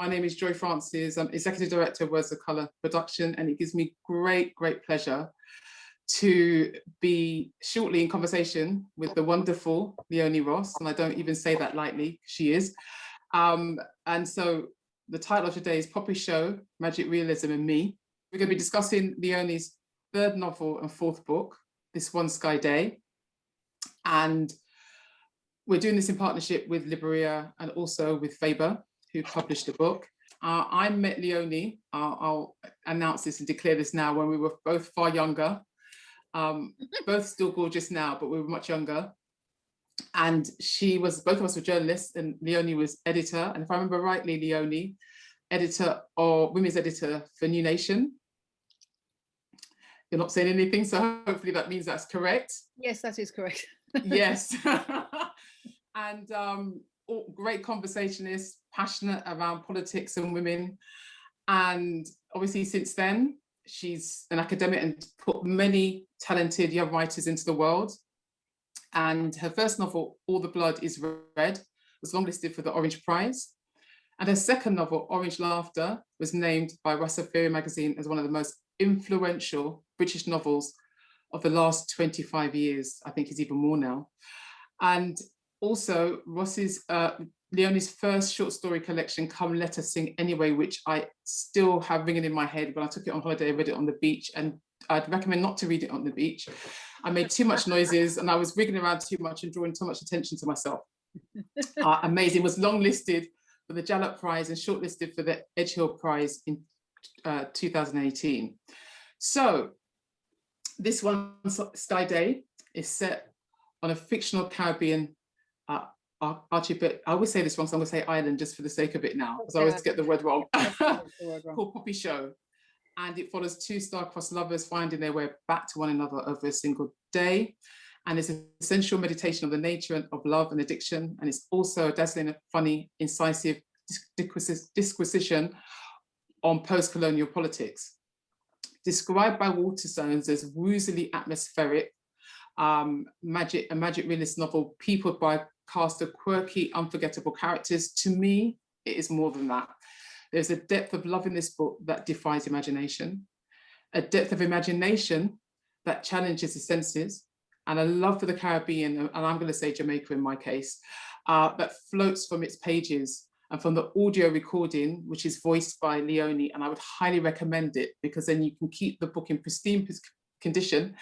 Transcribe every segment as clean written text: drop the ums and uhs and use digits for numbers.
name is Joy Francis. I'm Executive Director of Words of Colour Production, and it gives me great pleasure to be shortly in conversation with the wonderful Leone Ross, and I don't even say that lightly, she is. And so the title of today is Popisho, Magic Realism and Me. We're going to be discussing Leonie's third novel and fourth book, This One Sky Day. And we're doing this in partnership with Libreria and also with Faber, who published the book. I met Leonie, I'll announce this and declare this now, when we were both far younger, both still gorgeous now, but we were much younger. And both of us were journalists, and Leonie was editor. And if I remember rightly, Leonie, editor or women's editor for New Nation. You're not saying anything, so hopefully that means that's correct. Yes, that is correct. Yes. And great conversationist, passionate around politics and women. And obviously since then, she's an academic and put many talented young writers into the world. And her first novel, All the Blood is Red, was longlisted for the Orange Prize. And her second novel, Orange Laughter, was named by Russell Faber magazine as one of the most influential British novels of the last 25 years. I think it's even more now. And also Leonie's first short story collection, Come Let Us Sing Anyway, which I still have ringing in my head. When I took it on holiday, I read it on the beach, and I'd recommend not to read it on the beach. I made too much noises and I was wiggling around too much and drawing too much attention to myself. Amazing. Was longlisted for the Jalop Prize and shortlisted for the Edgehill Prize in 2018. So This One Sky Day is set on a fictional Caribbean archipelago. I always say this wrong, so I'm going to say island just for the sake of it now, because I always get the word wrong. Called Popisho. And it follows two star-crossed lovers finding their way back to one another over a single day. And it's an essential meditation of the nature of love and addiction. And it's also a dazzling, funny, incisive disquisition on post-colonial politics. Described by Waterstones as woozily atmospheric, a magic realist novel peopled by a cast of quirky, unforgettable characters, to me, it is more than that. There's a depth of love in this book that defies imagination, a depth of imagination that challenges the senses, and a love for the Caribbean, and I'm going to say Jamaica in my case, that floats from its pages and from the audio recording, which is voiced by Leonie. And I would highly recommend it, because then you can keep the book in pristine condition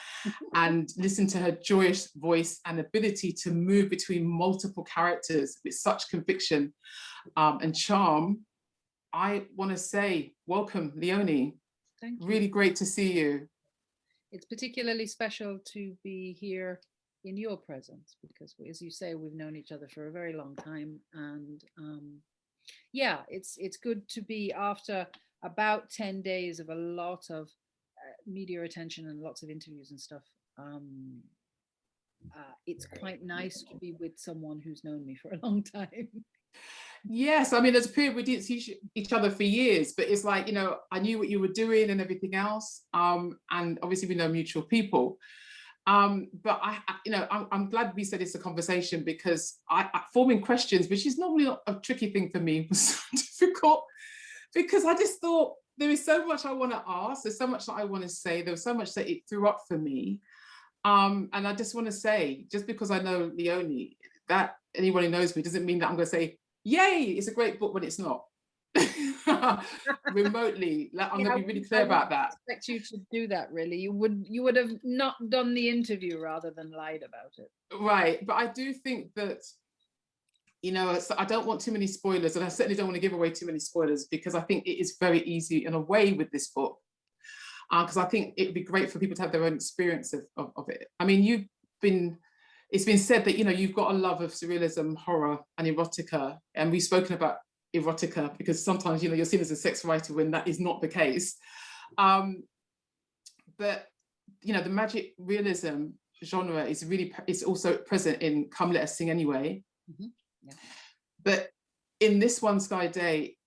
and listen to her joyous voice and ability to move between multiple characters with such conviction and charm. I want to say, welcome, Leonie. Thank you. Really great to see you. It's particularly special to be here in your presence, because, as you say, we've known each other for a very long time. And yeah, it's good to be, after about 10 days of a lot of media attention and lots of interviews and stuff. It's quite nice to be with someone who's known me for a long time. Yes, I mean, there's a period we didn't see each other for years, but it's like, you know, I knew what you were doing and everything else. And obviously we know mutual people. But I'm glad we said it's a conversation, because forming questions, which is normally not a tricky thing for me, was so difficult, because I just thought there is so much I want to ask. There's so much that I want to say. There was so much that it threw up for me. And I just want to say, just because I know Leonie, that anyone who knows me doesn't mean that I'm going to say, yay, it's a great book when it's not. Remotely, I'm going to be really clear about that. I expect you to do that, really. You would have not done the interview rather than lied about it. Right, but I do think that, you know, I don't want too many spoilers, and I certainly don't want to give away too many spoilers, because I think it is very easy in a way with this book, because I think it would be great for people to have their own experience of it. I mean, it's been said that, you know, you've got a love of surrealism, horror and erotica, and we've spoken about erotica because sometimes, you know, you're seen as a sex writer when that is not the case. But, you know, the magic realism genre is also present in Come Let Us Sing Anyway. Mm-hmm. Yeah. But in This One Sky Day,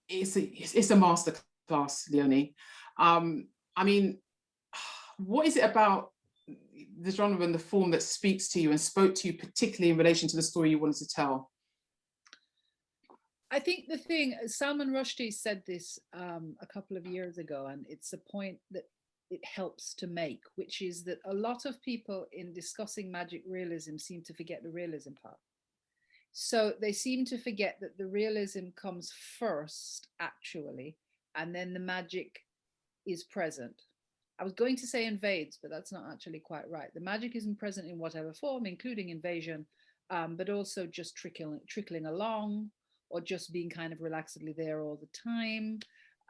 it's a masterclass, Leonie. I mean, what is it about the genre and the form that speaks to you and spoke to you, particularly in relation to the story you wanted to tell? I think the thing, Salman Rushdie said this a couple of years ago, and it's a point that it helps to make, which is that a lot of people in discussing magic realism seem to forget the realism part. So they seem to forget that the realism comes first, actually, and then the magic is present. I was going to say invades, but that's not actually quite right. The magic isn't present in whatever form, including invasion, but also just trickling along, or just being kind of relaxedly there all the time.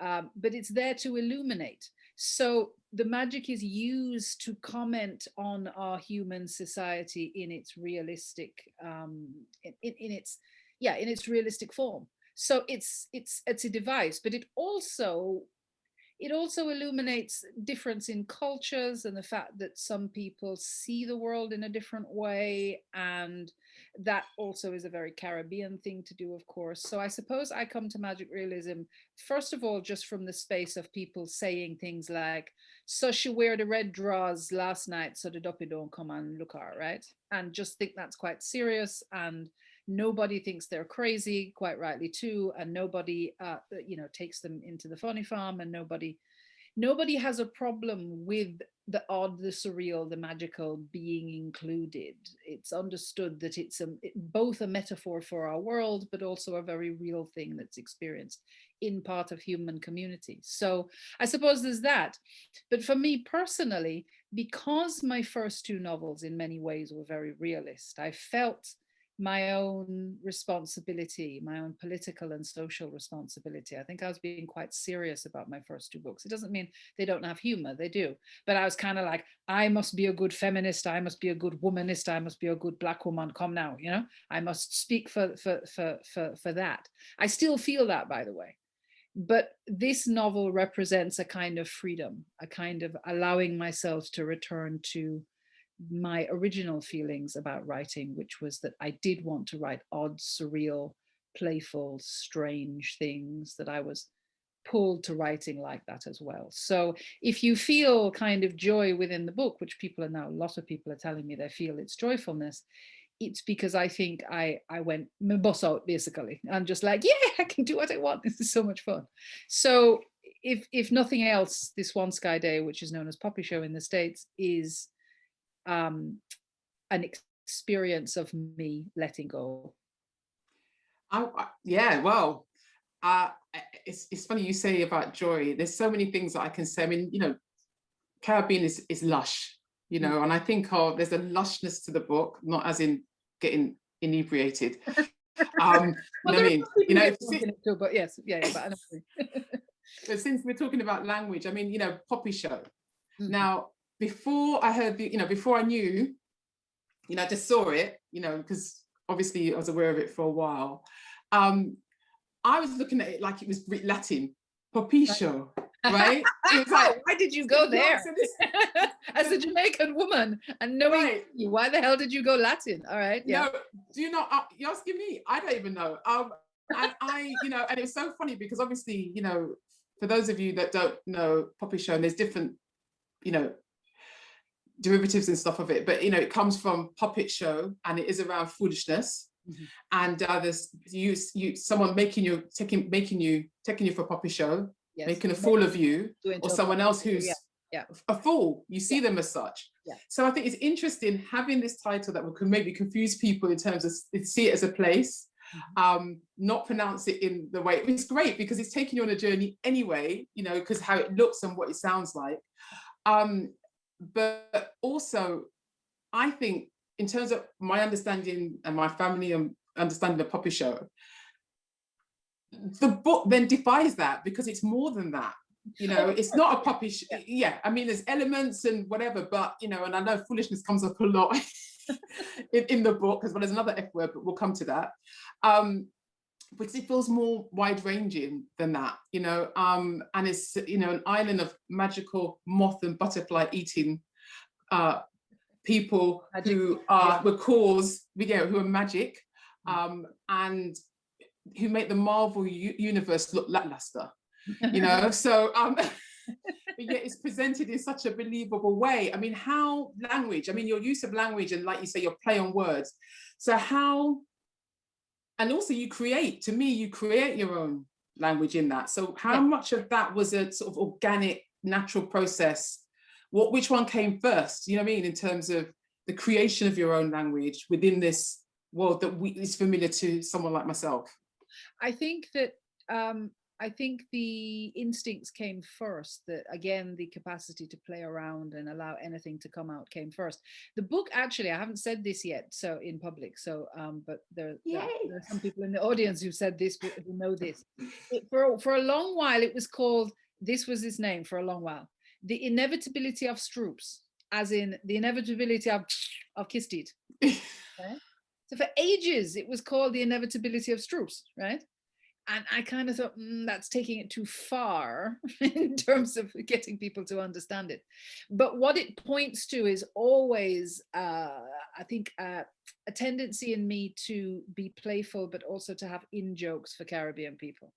But it's there to illuminate. So the magic is used to comment on our human society in its realistic, in its realistic form. So it's a device, but it also illuminates difference in cultures and the fact that some people see the world in a different way. And that also is a very Caribbean thing to do, of course. So I suppose I come to magic realism, first of all, just from the space of people saying things like, so she wear the red drawers last night, so the duppy don't come and look at her, right? And just think that's quite serious. And nobody thinks they're crazy, quite rightly too, and nobody takes them into the funny farm, and nobody has a problem with the odd, the surreal, the magical being included. It's understood that it's both a metaphor for our world, but also a very real thing that's experienced in part of human community. So I suppose there's that. But for me personally, because my first two novels in many ways were very realist, I felt my own responsibility, my own political and social responsibility. I think I was being quite serious about my first two books. It doesn't mean they don't have humor, they do. But I was kind of like, I must be a good feminist, I must be a good womanist, I must be a good Black woman, come now, I must speak for that. I still feel that, by the way. But this novel represents a kind of freedom, a kind of allowing myself to return to my original feelings about writing, which was that I did want to write odd, surreal, playful, strange things, that I was pulled to writing like that as well. So if you feel kind of joy within the book, which a lot of people are telling me they feel its joyfulness, it's because I think I went my boss out, basically. I'm just like, yeah, I can do what I want. This is so much fun. So if nothing else, this One Sky Day, which is known as Popisho in the States, is an experience of me letting go. It's funny you say about joy. There's so many things that I can say. I mean, Caribbean is lush, and I think there's a lushness to the book, not as in getting inebriated. But yes, but but since we're talking about language, I mean, Popisho. Now, before I heard before I knew, I just saw it, because obviously I was aware of it for a while. I was looking at it like it was Latin, Popisho, right? It was like, why did you go there? As a Jamaican woman and knowing you, why the hell did you go Latin? All right. Yeah. No, do you not? You're asking me. I don't even know. And and it was so funny because obviously, for those of you that don't know Popisho, and there's different, derivatives and stuff of it, but it comes from puppet show, and it is around foolishness. And there's someone taking you for puppet show, making a fool of you, or someone else who's a fool. You see them as such. So I think it's interesting having this title that can maybe confuse people in terms of see it as a place, not pronounce it in the way. It's great because it's taking you on a journey anyway, because how it looks and what it sounds like. But also, I think in terms of my understanding and my family and understanding of Popisho, the book then defies that because it's more than that. It's not a puppy show. Yeah, I mean, there's elements and whatever, but and I know foolishness comes up a lot in the book, as well as another F word, but we'll come to that. Because it feels more wide-ranging than that, and it's an island of magical moth and butterfly eating people who are who are magic, and who make the Marvel universe look lackluster. So but yet it's presented in such a believable way. I mean, your use of language, and like you say, your play on words. So how And also you create, to me, you create your own language in that. So how much of that was a sort of organic, natural process? Which one came first? You know what I mean? In terms of the creation of your own language within this world that is familiar to someone like myself. I think that I think the instincts came first. That again, the capacity to play around and allow anything to come out came first. The book, actually, I haven't said this yet, so in public. So, but there are some people in the audience who said this, who know this. For a long while, it was called. This was its name for a long while. The Inevitability of Stroops, as in the inevitability of kissed it. Okay? So for ages, it was called The Inevitability of Stroops, right? And I kind of thought, that's taking it too far in terms of getting people to understand it. But what it points to is always, I think, a tendency in me to be playful, but also to have in-jokes for Caribbean people.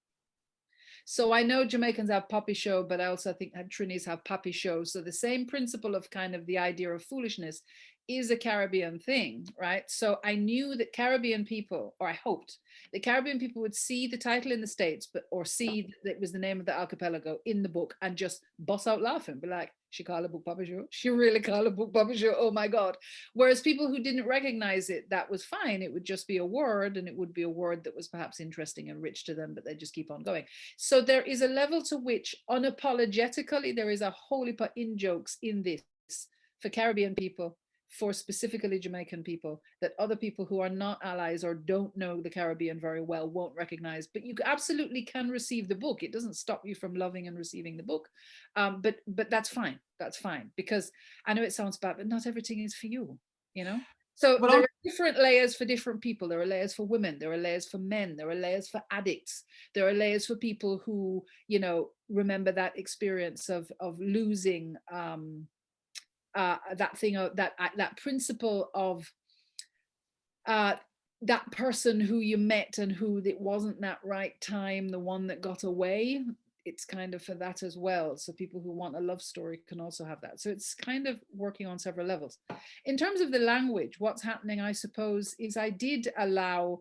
So I know Jamaicans have Popisho, but I also think Trinis have Popisho. So the same principle of kind of the idea of foolishness is a Caribbean thing, right? So I knew that Caribbean people, or I hoped the Caribbean people would see the title in the States, or see that it was the name of the archipelago in the book and just bust out laughing, be like, she called a book Popisho. She really called a book Popisho. Oh my God. Whereas people who didn't recognize it, that was fine. It would just be a word, and it would be a word that was perhaps interesting and rich to them, but they just keep on going. So there is a level to which unapologetically there is a whole heap of in-jokes in this for Caribbean people, for specifically Jamaican people, that other people who are not allies or don't know the Caribbean very well won't recognize. But you absolutely can receive the book. It doesn't stop you from loving and receiving the book. But that's fine. That's fine. Because I know it sounds bad, but not everything is for you, you know? So there are different layers for different people. There are layers for women. There are layers for men. There are layers for addicts. There are layers for people who, you know, remember that experience of losing that thing, that principle of that person who you met and who it wasn't that right time, the one that got away. It's kind of for that as well. So people who want a love story can also have that. So it's kind of working on several levels. In terms of the language, what's happening, I suppose, is I did allow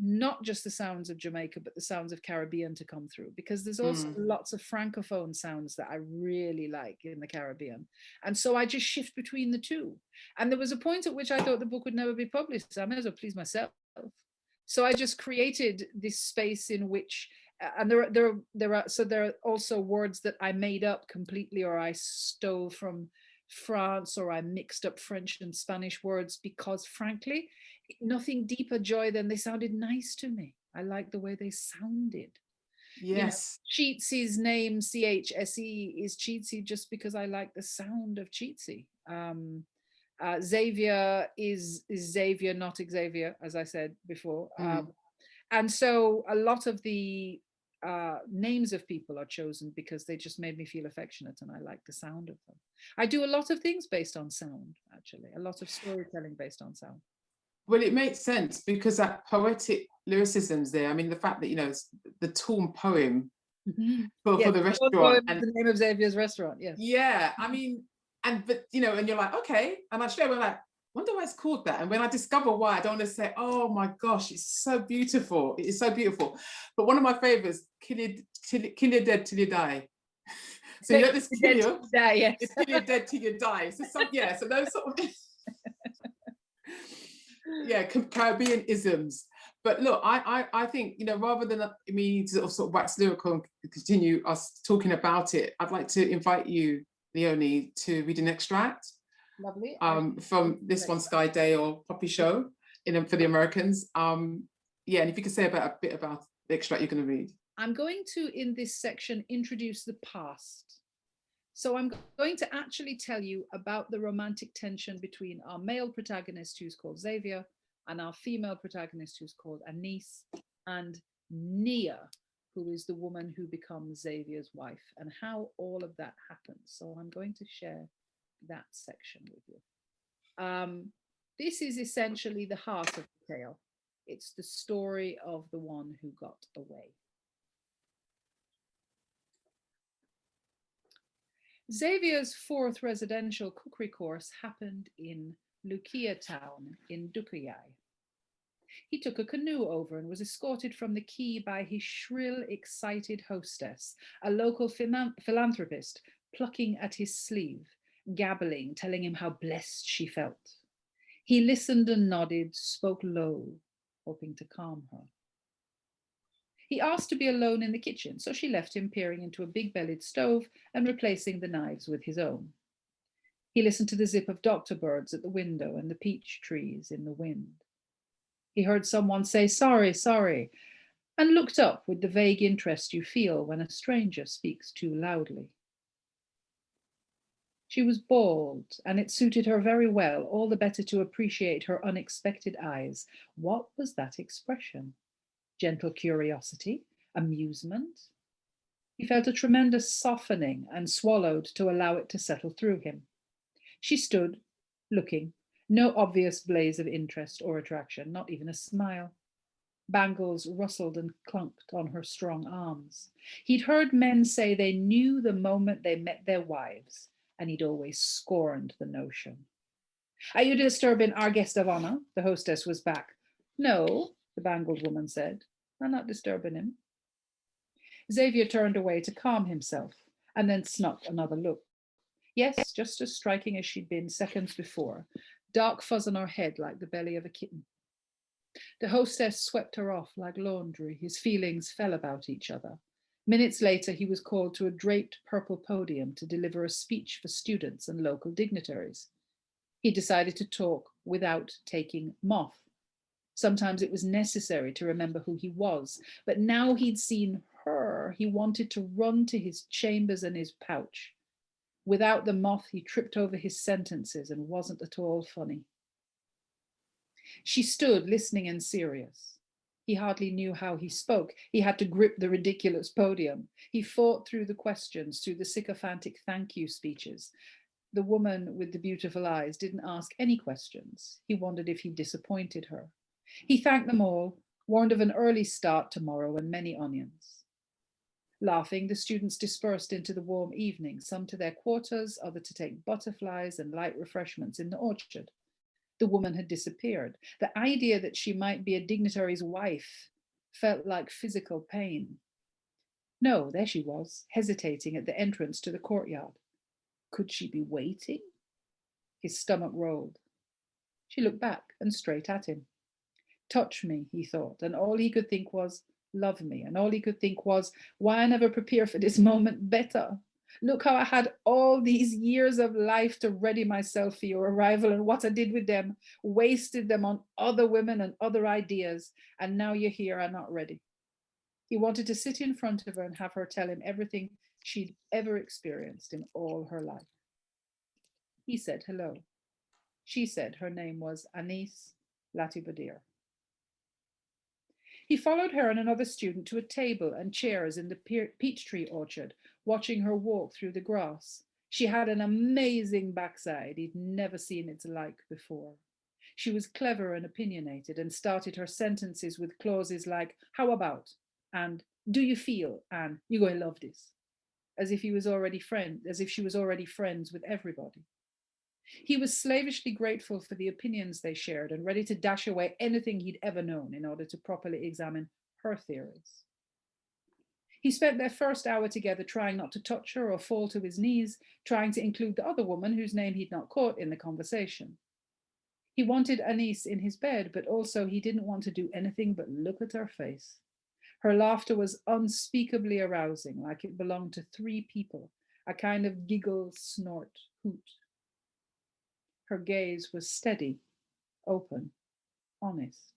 not just the sounds of Jamaica, but the sounds of Caribbean to come through, because there's also lots of Francophone sounds that I really like in the Caribbean. And so I just shift between the two. And there was a point at which I thought the book would never be published. So I may as well please myself. So I just created this space in which, and there are also words that I made up completely, or I stole from France, or I mixed up French and Spanish words, because frankly, nothing deeper joy than they sounded nice to me. I like the way they sounded. Yes. You know, Cheatsy's name, CHSE, is Cheatsy just because I like the sound of Cheatsy. Xavier is Xavier, not Xavier, as I said before. And so a lot of the names of people are chosen because they just made me feel affectionate, and I like the sound of them. I do a lot of things based on sound, actually, a lot of storytelling based on sound. Well, it makes sense because that poetic lyricism's there. I mean, the fact that, you know, it's the torn poem for the restaurant. And the name of Xavier's restaurant, yes. Yeah, I mean, but you know, and you're like, okay, and I straight away like, wonder why it's called that. And when I discover why, I don't want to say, oh my gosh, it's so beautiful. It is so beautiful. But one of my favorites, kill you dead till you die. So you don't just kill you, yes. It's kill you dead till you die. So so those sort of Caribbean isms. But look, I think, you know, rather than me sort of wax lyrical and continue us talking about it, I'd like to invite you, Leonie, to read an extract. Lovely. From this one, Sky Day, or Popisho, for the Americans. And if you could say a bit about the extract you're going to read. I'm going to, in this section, introduce the past. So I'm going to actually tell you about the romantic tension between our male protagonist, who's called Xavier, and our female protagonist, who's called Anise, and Nia, who is the woman who becomes Xavier's wife, and how all of that happens. So I'm going to share that section with you. This is essentially the heart of the tale. It's the story of the one who got away. Xavier's fourth residential cookery course happened in Lukia town in Dukuyai. He took a canoe over and was escorted from the quay by his shrill, excited hostess, a local philanthropist, plucking at his sleeve, gabbling, telling him how blessed she felt. He listened and nodded, spoke low, hoping to calm her. He asked to be alone in the kitchen, so she left him peering into a big-bellied stove and replacing the knives with his own. He listened to the zip of doctor birds at the window and the peach trees in the wind. He heard someone say, "Sorry, sorry," and looked up with the vague interest you feel when a stranger speaks too loudly. She was bald, and it suited her very well, all the better to appreciate her unexpected eyes. What was that expression? Gentle curiosity? Amusement? He felt a tremendous softening and swallowed to allow it to settle through him. She stood, looking, no obvious blaze of interest or attraction, not even a smile. Bangles rustled and clunked on her strong arms. He'd heard men say they knew the moment they met their wives, and he'd always scorned the notion. "Are you disturbing our guest of honor?" The hostess was back. "No," the bangled woman said. "I'm not disturbing him." Xavier turned away to calm himself, and then snuck another look. Yes, just as striking as she'd been seconds before. Dark fuzz on her head like the belly of a kitten. The hostess swept her off like laundry. His feelings fell about each other. Minutes later, he was called to a draped purple podium to deliver a speech for students and local dignitaries. He decided to talk without taking moth. Sometimes it was necessary to remember who he was, but now he'd seen her, he wanted to run to his chambers and his pouch. Without the moth, he tripped over his sentences and wasn't at all funny. She stood, listening and serious. He hardly knew how he spoke. He had to grip the ridiculous podium. He fought through the questions, through the sycophantic thank you speeches. The woman with the beautiful eyes didn't ask any questions. He wondered if he disappointed her. He thanked them all, warned of an early start tomorrow and many onions. Laughing, the students dispersed into the warm evening, some to their quarters, others to take butterflies and light refreshments in the orchard. The woman had disappeared. The idea that she might be a dignitary's wife felt like physical pain. No, there she was, hesitating at the entrance to the courtyard. Could she be waiting? His stomach rolled. She looked back and straight at him. Touch me, he thought, and all he could think was, love me, and all he could think was, why I never prepare for this moment better? Look how I had all these years of life to ready myself for your arrival, and what I did with them, wasted them on other women and other ideas, and now you're here, I'm not ready. He wanted to sit in front of her and have her tell him everything she'd ever experienced in all her life. He said hello. She said her name was Anis Latibadir. He followed her and another student to a table and chairs in the peach tree orchard, watching her walk through the grass. She had an amazing backside. He'd never seen its like before. She was clever and opinionated and started her sentences with clauses like, how about, and do you feel, and you're going to love this, as if she was already friends with everybody. He was slavishly grateful for the opinions they shared and ready to dash away anything he'd ever known in order to properly examine her theories. He spent their first hour together trying not to touch her or fall to his knees, trying to include the other woman whose name he'd not caught in the conversation. He wanted Anis in his bed, but also he didn't want to do anything but look at her face. Her laughter was unspeakably arousing, like it belonged to three people, a kind of giggle, snort, hoot. Her gaze was steady, open, honest.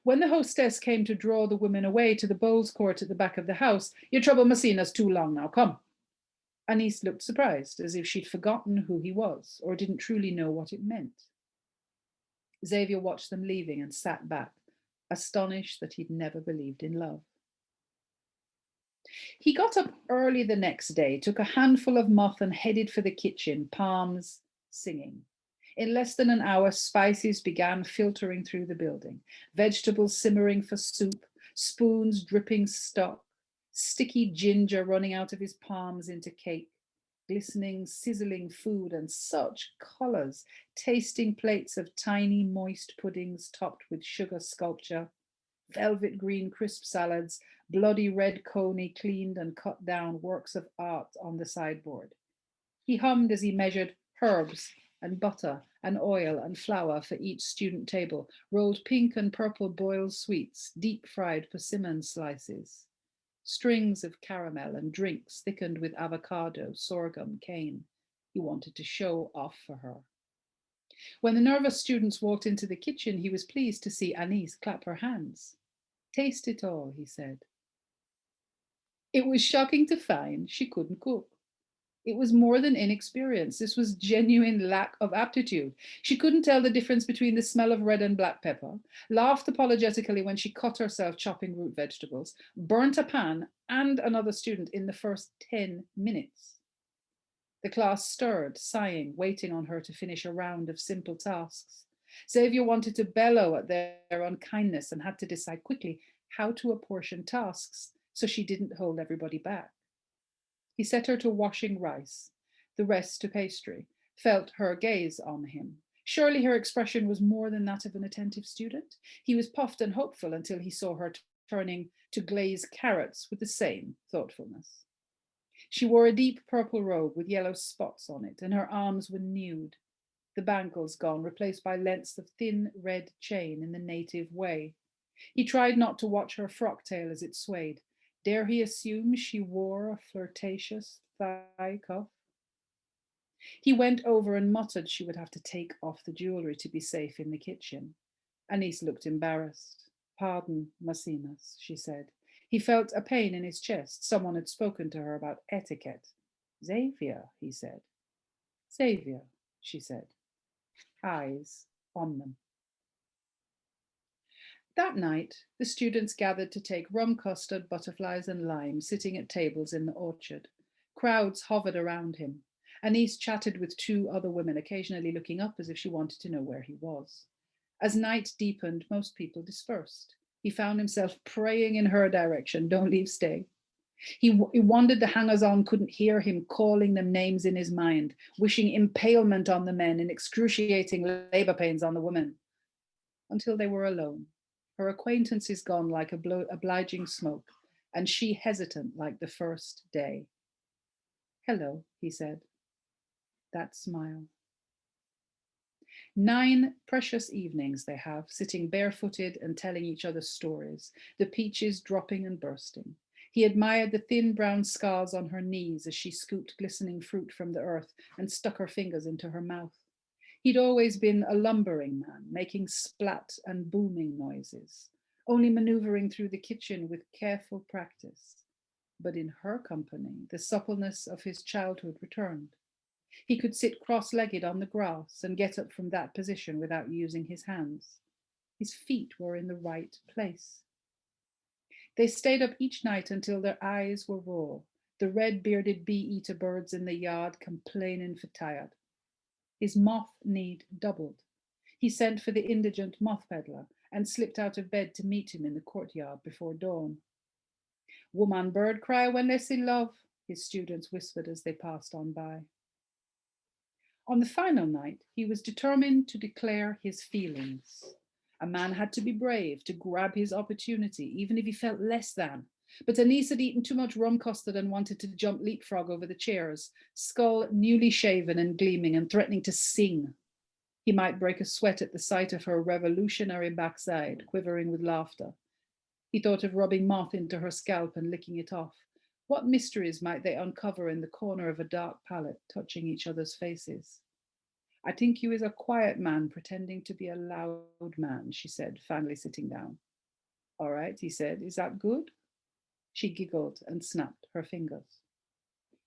When the hostess came to draw the women away to the bowls court at the back of the house, your trouble must seen us too long now, come. Anis looked surprised, as if she'd forgotten who he was, or didn't truly know what it meant. Xavier watched them leaving and sat back, astonished that he'd never believed in love. He got up early the next day, took a handful of moth and headed for the kitchen, palms singing. In less than an hour, spices began filtering through the building, vegetables simmering for soup, spoons dripping stock, sticky ginger running out of his palms into cake. glistening, sizzling food and such colours, tasting plates of tiny, moist puddings topped with sugar sculpture, velvet green crisp salads, bloody red coney cleaned and cut down works of art on the sideboard. He hummed as he measured herbs and butter and oil and flour for each student table, rolled pink and purple boiled sweets, deep fried persimmon slices, strings of caramel and drinks thickened with avocado, sorghum, cane. He wanted to show off for her. When the nervous students walked into the kitchen, he was pleased to see Anise clap her hands. Taste it all, he said. It was shocking to find she couldn't cook. It was more than inexperience. This was genuine lack of aptitude. She couldn't tell the difference between the smell of red and black pepper, laughed apologetically when she cut herself chopping root vegetables, burnt a pan and another student in the first 10 minutes. The class stirred, sighing, waiting on her to finish a round of simple tasks. Xavier wanted to bellow at their unkindness and had to decide quickly how to apportion tasks so she didn't hold everybody back. He set her to washing rice, the rest to pastry, felt her gaze on him. Surely her expression was more than that of an attentive student. He was puffed and hopeful until he saw her turning to glaze carrots with the same thoughtfulness. She wore a deep purple robe with yellow spots on it, and her arms were nude, the bangles gone, replaced by lengths of thin red chain in the native way. He tried not to watch her frock tail as it swayed. Dare he assume she wore a flirtatious thigh cuff? He went over and muttered she would have to take off the jewellery to be safe in the kitchen. Anise looked embarrassed. Pardon, Maecenas, she said. He felt a pain in his chest. Someone had spoken to her about etiquette. Xavier, he said. Xavier, she said. Eyes on them. That night, the students gathered to take rum custard, butterflies and lime, sitting at tables in the orchard. Crowds hovered around him. Anise chatted with 2 other women, occasionally looking up as if she wanted to know where he was. As night deepened, most people dispersed. He found himself praying in her direction, don't leave, stay. He wondered the hangers-on couldn't hear him calling them names in his mind, wishing impalement on the men and excruciating labor pains on the women. Until they were alone. Her acquaintances gone like obliging smoke, and she hesitant like the first day. Hello, he said. That smile. 9 precious evenings they have, sitting barefooted and telling each other stories, the peaches dropping and bursting. He admired the thin brown scars on her knees as she scooped glistening fruit from the earth and stuck her fingers into her mouth. He'd always been a lumbering man, making splat and booming noises, only maneuvering through the kitchen with careful practice. But in her company, the suppleness of his childhood returned. He could sit cross-legged on the grass and get up from that position without using his hands. His feet were in the right place. They stayed up each night until their eyes were raw, the red-bearded bee-eater birds in the yard complaining for tired. His moth need doubled. He sent for the indigent moth peddler and slipped out of bed to meet him in the courtyard before dawn. Woman bird cry when they see love, his students whispered as they passed on by. On the final night, he was determined to declare his feelings. A man had to be brave to grab his opportunity, even if he felt less than. But Anise had eaten too much rum custard and wanted to jump leapfrog over the chairs, skull newly shaven and gleaming and threatening to sing. He might break a sweat at the sight of her revolutionary backside, quivering with laughter. He thought of rubbing moth into her scalp and licking it off. What mysteries might they uncover in the corner of a dark palette, touching each other's faces? I think you is a quiet man pretending to be a loud man, she said, finally sitting down. All right, he said, is that good? She giggled and snapped her fingers.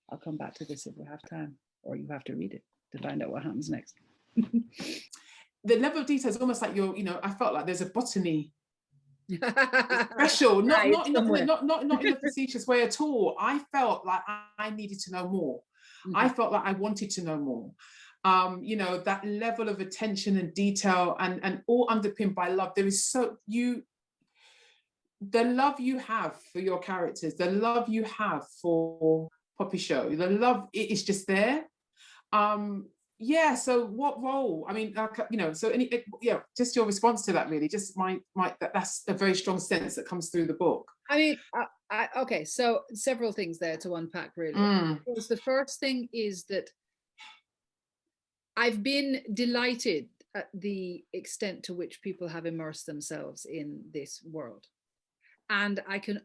I'll come back to this if we have time, or you have to read it to find out what happens next. The level of detail is almost like I felt like there's a botany special, not in a facetious way at all. I felt like I needed to know more. Mm-hmm. I felt like I wanted to know more. That level of attention and detail and all underpinned by love. There is the love you have for your characters, the love you have for Popisho. The love, it is just there. Yeah, so what role? I mean, you know, so yeah, just your response to that, really. Just that's a very strong sense that comes through the book. I mean, okay, so several things there to unpack, really. The first thing is that I've been delighted at the extent to which people have immersed themselves in this world. And I can,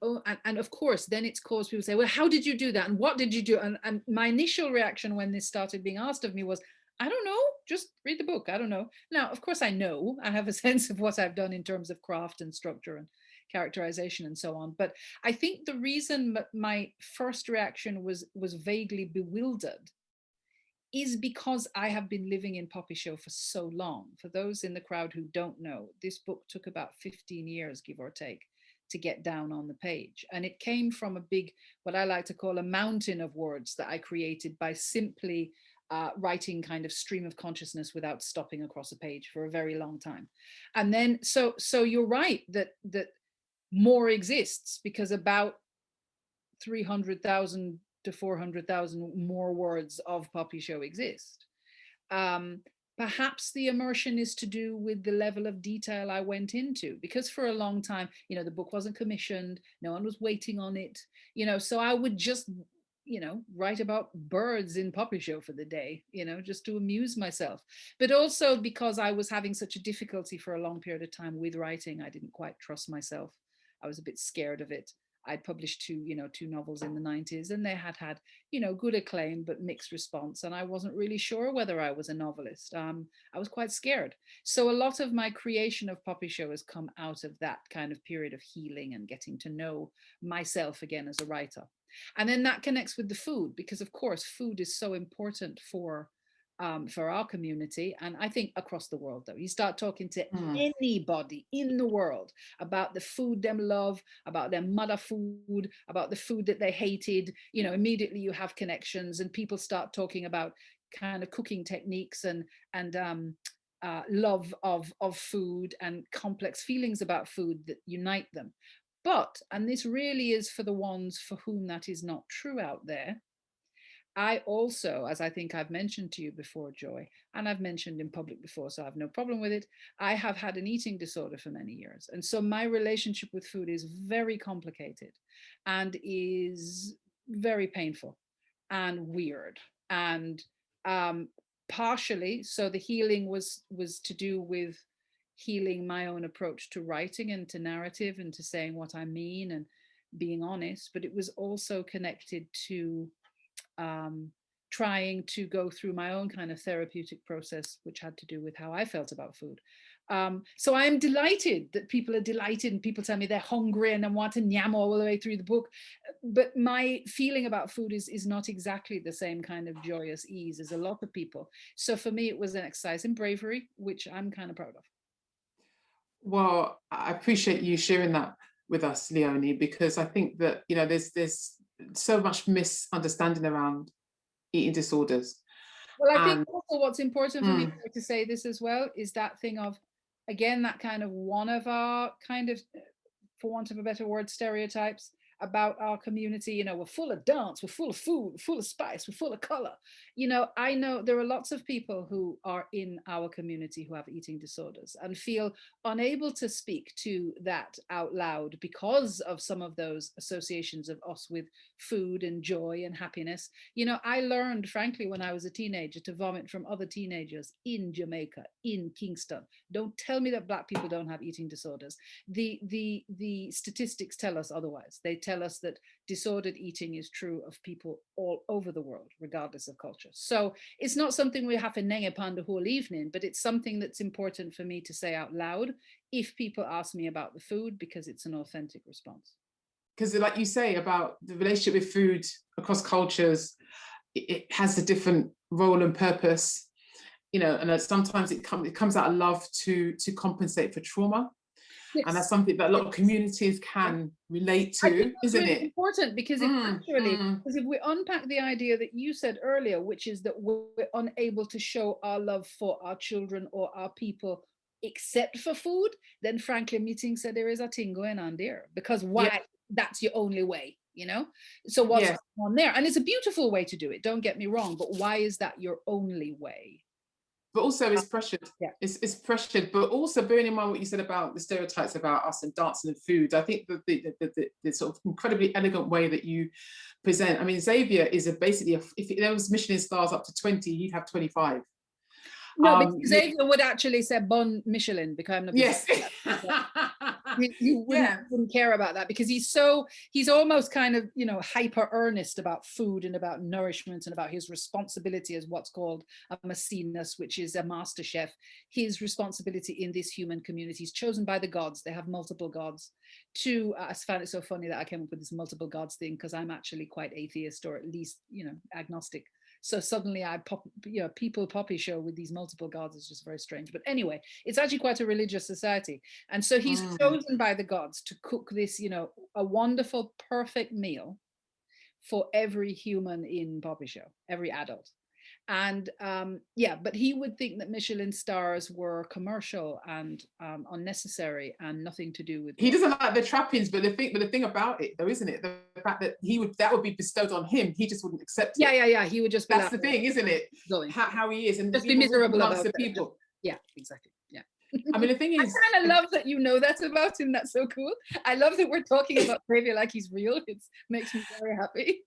and of course, then it's caused people to say, well, how did you do that? And what did you do? And my initial reaction when this started being asked of me was, I don't know, just read the book. I don't know. Now, of course, I know, I have a sense of what I've done in terms of craft and structure and characterization and so on. But I think the reason my first reaction was vaguely bewildered is because I have been living in Popisho for so long. For those in the crowd who don't know, this book took about 15 years, give or take, to get down on the page. And it came from a big, what I like to call a mountain of words that I created by simply writing kind of stream of consciousness without stopping across a page for a very long time. And then, so you're right that more exists, because about 300,000 to 400,000 more words of Popisho exist. Perhaps the immersion is to do with the level of detail I went into, because for a long time, you know, the book wasn't commissioned, no one was waiting on it, you know, so I would just, you know, write about birds in Popisho for the day, you know, just to amuse myself. But also because I was having such a difficulty for a long period of time with writing, I didn't quite trust myself. I was a bit scared of it. I'd published two novels in the 90s, and they had, you know, good acclaim, but mixed response. And I wasn't really sure whether I was a novelist. I was quite scared. So a lot of my creation of Popisho has come out of that kind of period of healing and getting to know myself again as a writer. And then that connects with the food, because of course, food is so important for our community, and I think across the world. Though you start talking to anybody in the world about the food them love, about their mother food, about the food that they hated, you know, immediately you have connections, and people start talking about kind of cooking techniques and love of food and complex feelings about food that unite them. But, and this really is for the ones for whom that is not true out there, I also, as I think I've mentioned to you before, Joy, and I've mentioned in public before, so I have no problem with it, I have had an eating disorder for many years. And so my relationship with food is very complicated and is very painful and weird. And partially, so the healing was to do with healing my own approach to writing and to narrative and to saying what I mean and being honest, but it was also connected to trying to go through my own kind of therapeutic process, which had to do with how I felt about food. So I'm delighted that people are delighted and people tell me they're hungry and I want to nyam all the way through the book. But my feeling about food is not exactly the same kind of joyous ease as a lot of people. So for me, it was an exercise in bravery, which I'm kind of proud of. Well, I appreciate you sharing that with us, Leonie, because I think that, you know, there's so much misunderstanding around eating disorders. Well, I think also what's important for me to say this as well is that thing of, again, that kind of one of our kind of, for want of a better word, stereotypes about our community. You know, we're full of dance, we're full of food, we're full of spice, we're full of color. You know, I know there are lots of people who are in our community who have eating disorders and feel unable to speak to that out loud because of some of those associations of us with food and joy and happiness. You know, I learned, frankly, when I was a teenager to vomit from other teenagers in Jamaica, in Kingston. Don't tell me that Black people don't have eating disorders. The statistics tell us otherwise. They tell us that disordered eating is true of people all over the world, regardless of culture. So it's not something we have to nang upon the whole evening, but it's something that's important for me to say out loud if people ask me about the food, because it's an authentic response. Because like you say about the relationship with food across cultures, it has a different role and purpose, you know, and sometimes it comes out of love to compensate for trauma. Yes. And that's something that a lot of communities can relate to, isn't really it? Important, because because if we unpack the idea that you said earlier, which is that we're unable to show our love for our children or our people except for food, then frankly, me think that there is a thing going on there. Because why? Yeah. That's your only way. you know? So what's Yeah. going on there? And it's a beautiful way to do it, don't get me wrong, but why is that your only way? But also it's pressured. Yeah. It's pressured, but also bearing in mind what you said about the stereotypes about us and dancing and food, I think that the sort of incredibly elegant way that you present, I mean, Xavier is basically, if there was Michelin stars up to 20, he'd have 25. No, but Xavier would actually say Bon Michelin because I'm not. Yes. He wouldn't care about that because he's almost kind of, you know, hyper earnest about food and about nourishment and about his responsibility as what's called a Maecenas, which is a master chef. His responsibility in this human community is chosen by the gods. They have multiple gods. I found it so funny that I came up with this multiple gods thing because I'm actually quite atheist, or at least, you know, agnostic. So suddenly people Popisho with these multiple gods is just very strange. But anyway, it's actually quite a religious society. And so he's chosen by the gods to cook this, you know, a wonderful, perfect meal for every human in Popisho, every adult. And but he would think that Michelin stars were commercial and unnecessary and nothing to do with. He doesn't like the trappings, but the thing about it, though, isn't it, the fact that that would be bestowed on him, he just wouldn't accept it. Yeah. He would just. That's the thing, isn't it? How he is, and just be miserable about the people. Yeah, exactly. Yeah. I mean, the thing is, I kind of love that you know that about him. That's so cool. I love that we're talking about Xavier like he's real. It makes me very happy.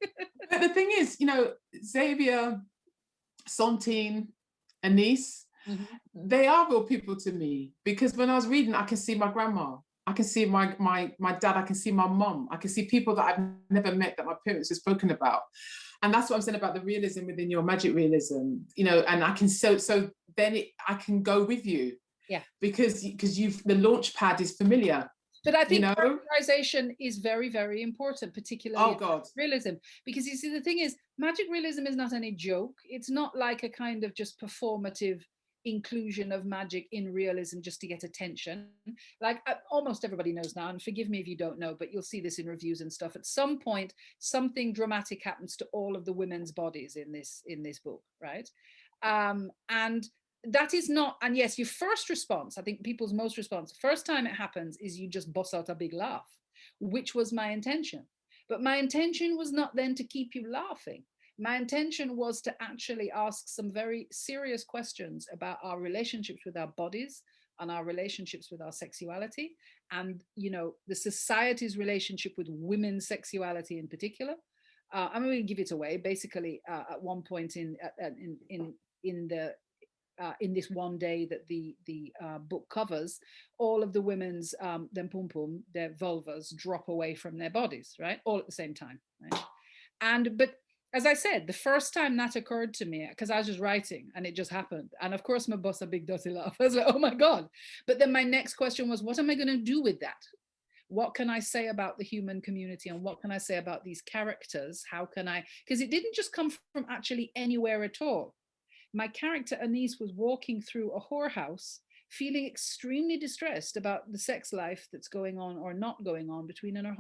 But the thing is, you know, Xavier, Santine, Anise, they are real people to me, because when I was reading, I can see my grandma, I can see my dad, I can see my mom, I can see people that I've never met that my parents have spoken about. And that's what I'm saying about the realism within your magic realism, you know, and I can then I can go with you. Yeah. Because the launch pad is familiar. But I think characterization is very, very important, particularly realism. Because you see, the thing is, magic realism is not any joke. It's not like a kind of just performative inclusion of magic in realism just to get attention. Like almost everybody knows now, and forgive me if you don't know, but you'll see this in reviews and stuff. At some point, something dramatic happens to all of the women's bodies in this book, right? And that is not, and yes, your first response, I think people's most response, the first time it happens is you just bust out a big laugh, which was my intention. But my intention was not then to keep you laughing. My intention was to actually ask some very serious questions about our relationships with our bodies and our relationships with our sexuality, and, you know, the society's relationship with women's sexuality in particular. I'm going to give it away. Basically, at one point in this one day that the book covers, all of the women's them pum pum, their vulvas drop away from their bodies, right? All at the same time, right? But as I said, the first time that occurred to me, because I was just writing and it just happened. And of course, my boss, a big dirty laugh. I was like, oh my God. But then my next question was, what am I going to do with that? What can I say about the human community, and what can I say about these characters? How can I, because it didn't just come from actually anywhere at all. My character Anise was walking through a whorehouse, feeling extremely distressed about the sex life that's going on or not going on between her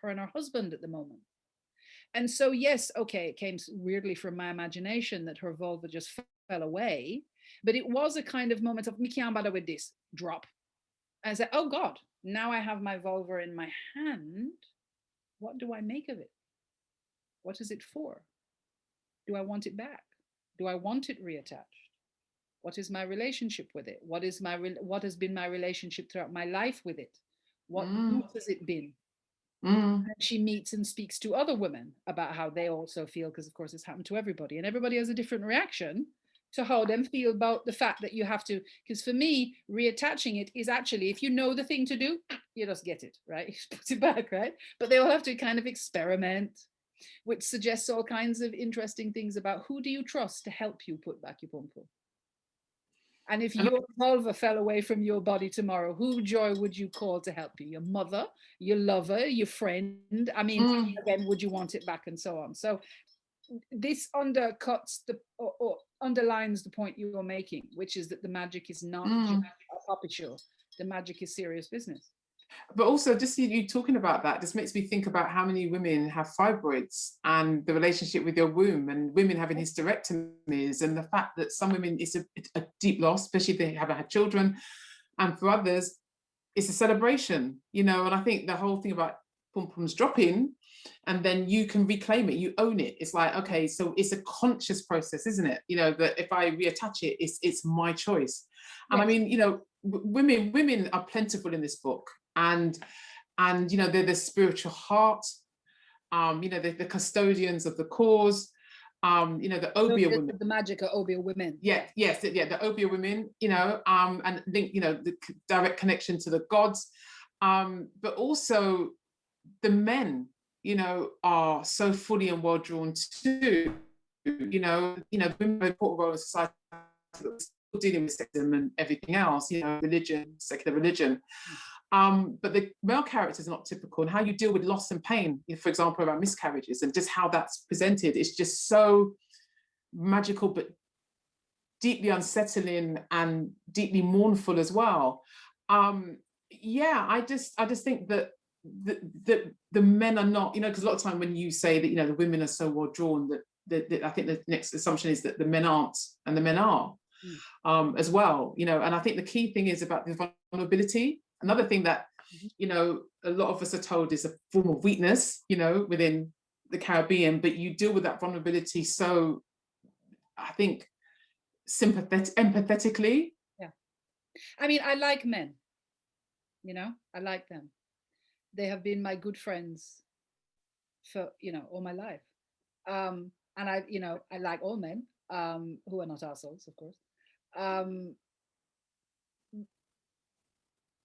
and her husband at the moment. And so, yes, okay, it came weirdly from my imagination that her vulva just fell away, but it was a kind of moment of, Mikiambada with this, drop. And I said, oh God, now I have my vulva in my hand. What do I make of it? What is it for? Do I want it back? Do I want it reattached? What is my relationship with it? What has been my relationship throughout my life with it? What has it been? And she meets and speaks to other women about how they also feel, because of course it's happened to everybody, and everybody has a different reaction to how them feel about the fact that you have to, because for me, reattaching it is actually, if you know the thing to do, you just get it, right? You put it back, right? But they all have to kind of experiment, which suggests all kinds of interesting things about who do you trust to help you put back your pum-pum. And if your vulva fell away from your body tomorrow, who, Joy, would you call to help you? Your mother, your lover, your friend? I mean, again, would you want it back, and so on? So this undercuts or underlines the point you were making, which is that the magic is not just a puppet show. The magic is serious business. But also, just you talking about that just makes me think about how many women have fibroids and the relationship with your womb, and women having hysterectomies, and the fact that some women, it's a deep loss, especially if they haven't had children. And for others, it's a celebration, you know. And I think the whole thing about pom-poms dropping and then you can reclaim it, you own it. It's like, okay, so it's a conscious process, isn't it? You know, that if I reattach it, it's my choice. And I mean, you know, women are plentiful in this book, and you know, they're the spiritual heart, you know, the custodians of the cause, you know, the Obia women. The magic of Obia women. Yeah, yes, yeah, the Obia women, you know, and link, you know, the direct connection to the gods, but also the men, you know, are so fully and well drawn too. You know, women have an important role in society, dealing with sexism and everything else, you know, religion, secular religion. But the male characters are not typical, and how you deal with loss and pain, you know, for example, around miscarriages, and just how that's presented is just so magical, but deeply unsettling and deeply mournful as well. Yeah, I just think that the men are not, you know, because a lot of time when you say that, you know, the women are so well drawn, that I think the next assumption is that the men aren't, and the men are as well, you know. And I think the key thing is about the vulnerability. Another thing that, you know, a lot of us are told is a form of weakness, you know, within the Caribbean, but you deal with that vulnerability so, I think, empathetically. Yeah, I mean, I like men, you know, I like them. They have been my good friends for, you know, all my life. And I, you know, I like all men who are not assholes, of course.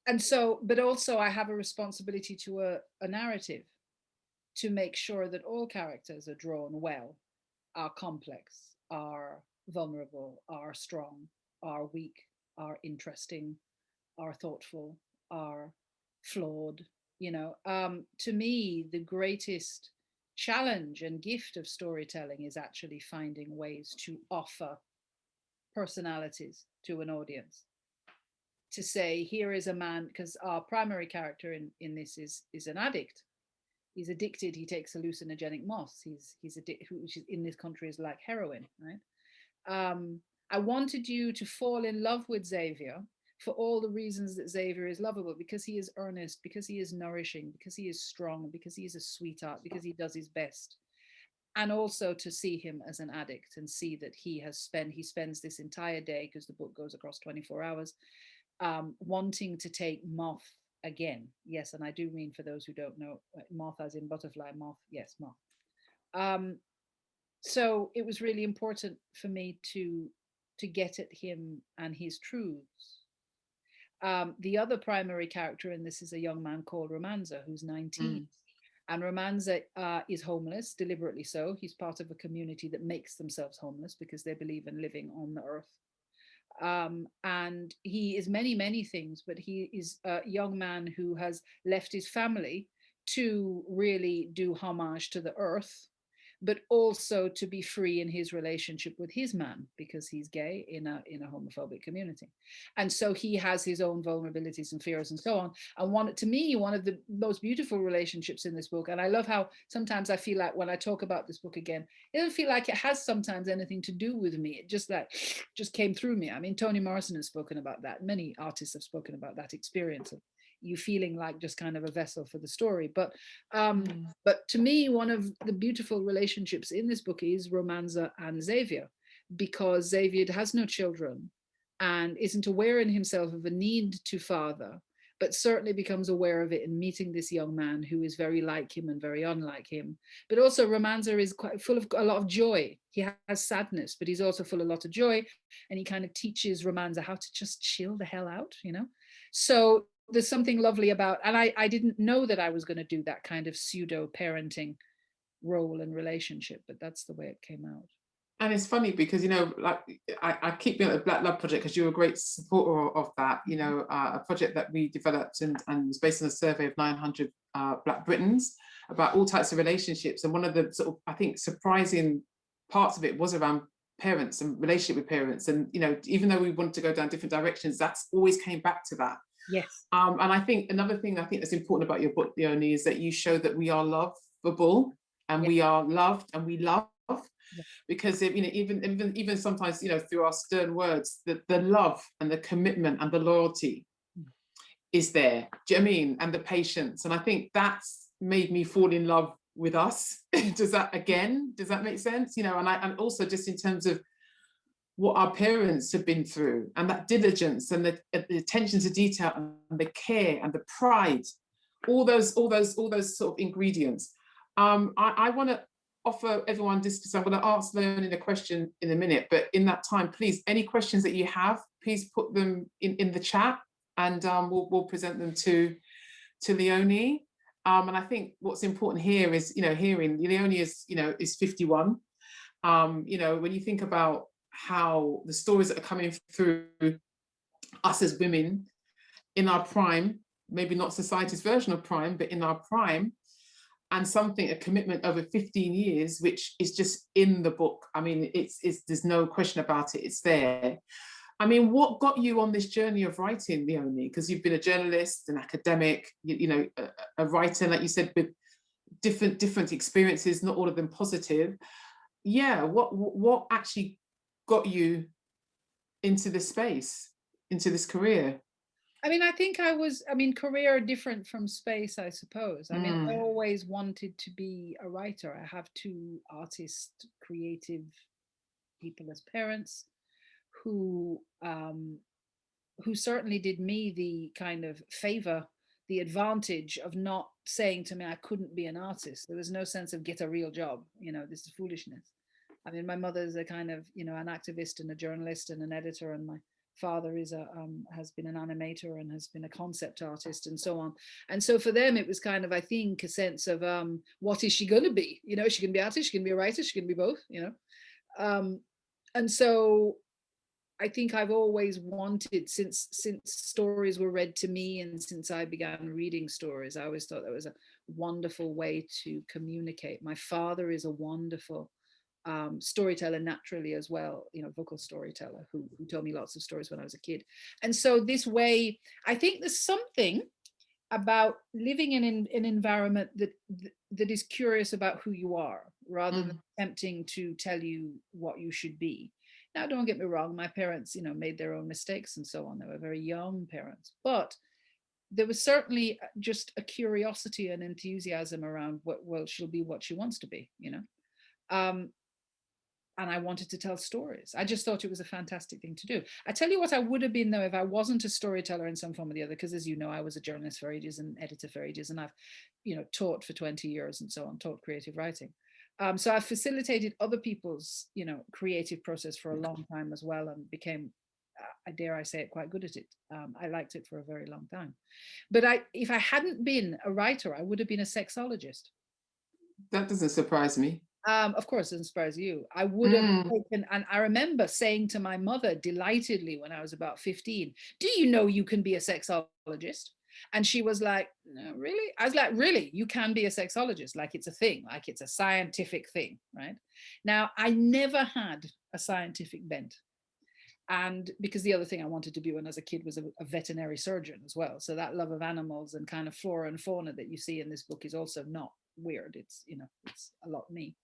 And so, but also I have a responsibility to a narrative to make sure that all characters are drawn well, are complex, are vulnerable, are strong, are weak, are interesting, are thoughtful, are flawed. You know, to me, the greatest challenge and gift of storytelling is actually finding ways to offer personalities to an audience, to say, here is a man, because our primary character in this is an addict. He's addicted. He takes hallucinogenic moths. He's addicted, which in this country is like heroin, right? I wanted you to fall in love with Xavier for all the reasons that Xavier is lovable, because he is earnest, because he is nourishing, because he is strong, because he is a sweetheart, because he does his best. And also to see him as an addict and see that he spends this entire day, because the book goes across 24 hours, wanting to take moth again. Yes, and I do mean, for those who don't know, moth as in butterfly, moth, yes, moth. So it was really important for me to get at him and his truths. The other primary character in this is a young man called Romanza, who's 19. And Romanza is homeless, deliberately so. He's part of a community that makes themselves homeless because they believe in living on the earth. And he is many, many things, but he is a young man who has left his family to really do homage to the earth, but also to be free in his relationship with his man, because he's gay in a homophobic community. And so he has his own vulnerabilities and fears and so on. And to me, one of the most beautiful relationships in this book, and I love how sometimes I feel like when I talk about this book again, it doesn't feel like it has sometimes anything to do with me. It just came through me. I mean, Toni Morrison has spoken about that. Many artists have spoken about that experience of you feeling like just kind of a vessel for the story. But to me, one of the beautiful relationships in this book is Romanza and Xavier, because Xavier has no children and isn't aware in himself of a need to father, but certainly becomes aware of it in meeting this young man who is very like him and very unlike him. But also Romanza is quite full of a lot of joy. He has sadness, but he's also full of a lot of joy. And he kind of teaches Romanza how to just chill the hell out, you know? So there's something lovely about, and I didn't know that I was going to do that kind of pseudo parenting role and relationship, but that's the way it came out. And it's funny because, you know, like I keep being at the Black Love Project because you're a great supporter of that, you know, a project that we developed and was based on a survey of 900 Black Britons about all types of relationships. And one of the sort of, I think, surprising parts of it was around parents and relationship with parents. And, you know, even though we wanted to go down different directions, that's always came back to that. Yes. And I think another thing I think that's important about your book, Leonie, is that you show that we are lovable and we are loved and we love. Because you know, even sometimes, you know, through our stern words, the love and the commitment and the loyalty is there. Do you know what I mean? And the patience. And I think that's made me fall in love with us. Does that make sense? You know, and also just in terms of what our parents have been through, and that diligence and the attention to detail and the care and the pride, all those sort of ingredients. I want to offer everyone this, because I'm going to ask Leonie a question in a minute, but in that time, please, any questions that you have, please put them in the chat, and we'll present them to Leonie. And I think what's important here is, you know, hearing Leonie is 51. You know, when you think about how the stories that are coming through us as women in our prime, maybe not society's version of prime, but in our prime, and a commitment over 15 years, which is just in the book. I mean, it's there's no question about it, it's there. I mean, what got you on this journey of writing, Leonie? Because you've been a journalist, an academic, you know, a writer, like you said, with different experiences, not all of them positive. Yeah, what actually got you into this space, into this career? I mean, I think career different from space, I suppose. I mean, I always wanted to be a writer. I have two artist, creative people as parents who certainly did me the kind of favor, the advantage of not saying to me I couldn't be an artist. There was no sense of get a real job, you know, this is foolishness. I mean, my mother's a kind of, you know, an activist and a journalist and an editor, and my father is has been an animator and has been a concept artist and so on. And so for them, it was kind of, I think, a sense of what is she going to be? You know, is she going to be an artist? She can be a writer? She can be both, you know? And so I think I've always wanted, since stories were read to me and since I began reading stories, I always thought that was a wonderful way to communicate. My father is a wonderful storyteller naturally as well, you know, vocal storyteller who told me lots of stories when I was a kid. And so this way, I think there's something about living in an environment that is curious about who you are, rather than attempting to tell you what you should be. Now, don't get me wrong, my parents, you know, made their own mistakes and so on. They were very young parents, but there was certainly just a curiosity and enthusiasm around well, she'll be what she wants to be, you know. And I wanted to tell stories. I just thought it was a fantastic thing to do. I tell you what I would have been, though, if I wasn't a storyteller in some form or the other, because as you know, I was a journalist for ages and editor for ages, and I've, you know, taught for 20 years and so on, taught creative writing. So I've facilitated other people's, you know, creative process for a long time as well, and became, I dare I say it, quite good at it. I liked it for a very long time. But if I hadn't been a writer, I would have been a sexologist. That doesn't surprise me. Of course, it inspires you. I would have taken, and I remember saying to my mother delightedly when I was about 15, do you know you can be a sexologist? And she was like, no, really? I was like, really? You can be a sexologist? Like it's a thing, like it's a scientific thing, right? Now, I never had a scientific bent. And because the other thing I wanted to be when I was a kid was a veterinary surgeon as well. So that love of animals and kind of flora and fauna that you see in this book is also not weird. It's, you know, it's a lot me.